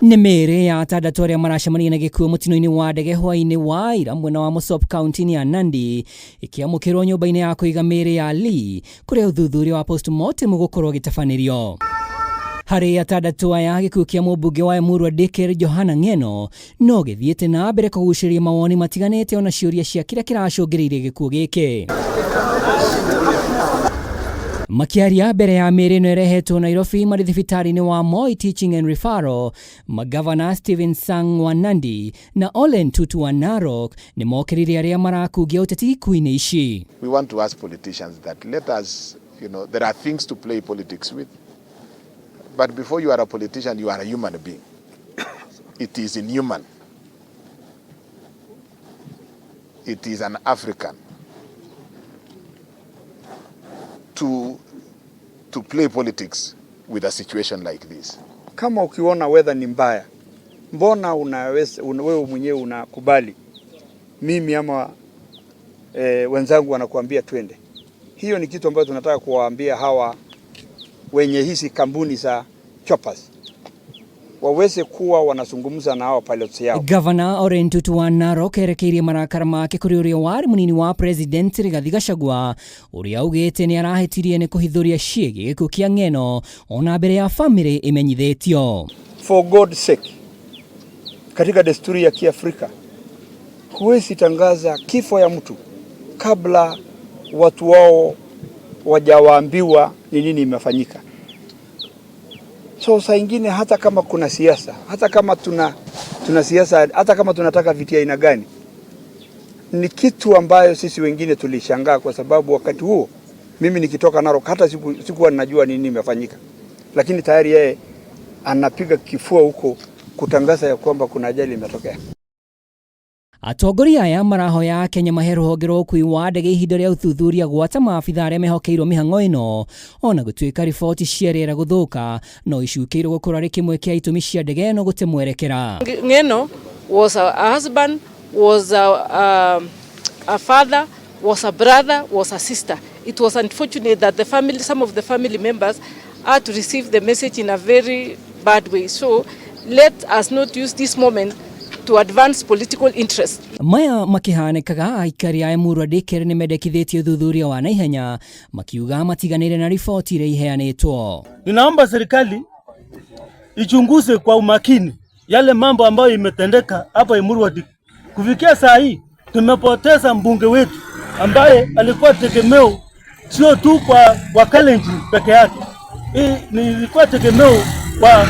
Nĩ mĩĩrĩ ya atandatũ arĩa maracemania na gĩkuũ mũtino-inĩ wa ndege hwaĩ-inĩ wa ira mwena wa Mosop kaunti-inĩ ya Nandi ĩkĩamũkĩrwo nyũmba-inĩ ya kũiga mĩĩrĩ ya Lee kũrĩa ũthuthuria wa post-mortem ũgũkorwo ũgĩtabanĩrio. Harĩ atandatũ aya, gĩkuũ kĩa mũmbunge wa Emuru Dikir Johana Ng'eno no gĩthiĩte na mbere kũgucĩrĩria mawoni matiganĩte ona ciũria cia kĩrĩa kĩracũngĩrĩirie gĩkuũ gĩkĩ. Makiaria mbere ya mĩĩrĩ ĩno ĩrehetwo Nairobi marĩ thibitarĩ-inĩ wa Moi Teaching and Referral, magavana Stephen Sang wa Nandi na Ole Ntutu wa Narok nĩ mokĩrĩire arĩa marakungia ũteti ikuũ-inĩ ici. We want to ask politicians that let us, there are things to play politics with. But before you are a politician, you are a human being. It is inhuman. It is an African to play politics with a situation like this. Kama ukiona weather ni mbaya, mbona wewe mwenyewe unakubali mimi ama wenzangu wanakuambia twende? Hiyo ni kitu ambacho tunataka kuwaambia hawa wenye hizi kampuni za choppers waweze kuwa wanazungumza na hawa pilots yao. Governor Ole Ntutu wa Narok erekeirie marakara make kũrĩ ũrĩa warĩ mũnini wa president Rigathi Gachagua ũrĩa augĩte nĩ arahĩtirie nĩ kũhithũria ciĩgiĩ gĩkuũ kĩa Ng'eno ona mbere ya family imenyithĩtio. For God's sake, katika desturi ya Kiafrika huwezi tangaza kifo ya mtu kabla watu wao wajawaambiwa ni nini imefanyika. So saa ingine hata kama kuna siasa, hata kama tuna siasa, hata kama tunataka vitia aina gani, ni kitu ambayo sisi wengine tulishangaa kwa sababu wakati huo mimi nikitoka Narok hata sikuwa ninajua nini imefanyika. Lakini tayari yeye anapiga kifua huko kutangaza ya kwamba kuna ajali imetokea. Atongoria aya marahoya Kenya mahe rũhonge rwa ũkui wa ndege ihinda rĩa ũthuthuria gwata maabitha arĩa mehokeirwo mĩhang'o ĩno ona gũtuĩka riboti cia rĩera gũthũka no icukĩirwo gũkorwo arĩ kĩmwe kĩa itũmi cia ndege ĩno gũte mwerekera. Ng'eno was a husband, was a father, was a brother, was a sister. It was unfortunate that some of the family members had to receive the message in a very bad way. So let us not use this moment to advance political interest. Maya makihanikaga aikari a Emuru Dikir nĩ mendekithĩtie ũthuthuria wa naihenya makiuga matiganĩire na riboti iria iheanĩtwo. Ninaomba serikali ichunguze kwa umakini yale mambo ambayo imetendeka hapa Emuru Dikir. Kufikia saa hii tumepoteza mbunge wetu ambaye alikuwa tegemeo sio tu kwa Wakalenjin peke yake. Ilikuwa tegemeo kwa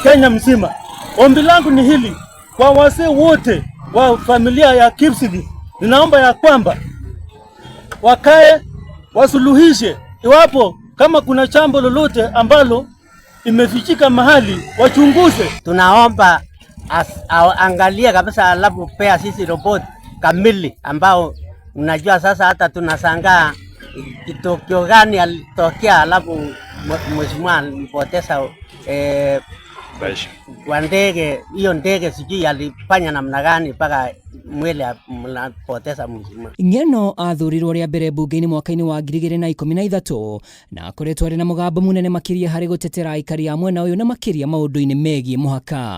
Kenya mzima. Ombi langu ni hili kwa wazee wote wa familia ya Kipsigis, ninaomba ya kwamba wakae wasuluhishe iwapo kama kuna jambo lolote ambalo imefichika mahali wachunguze. Tunaomba angalia kabisa alafu pea sisi report kamili ambao unajua sasa hata tunasangaa kitokeo gani alitokea alafu mheshimiwa alipoteza kwa ndege, hiyo ndege sijui alifanya namna gani mpaka mwili alipoteza mzima. Ng'eno athurirwo rĩa mbere bunge-inĩ mwaka-inĩ wa 2013 na akoretwo arĩ na mũgambo mũnene makĩria harĩ gũtetera aikari a mwena ũyũ na makĩria maũndũ-inĩ megiĩ mũhaka.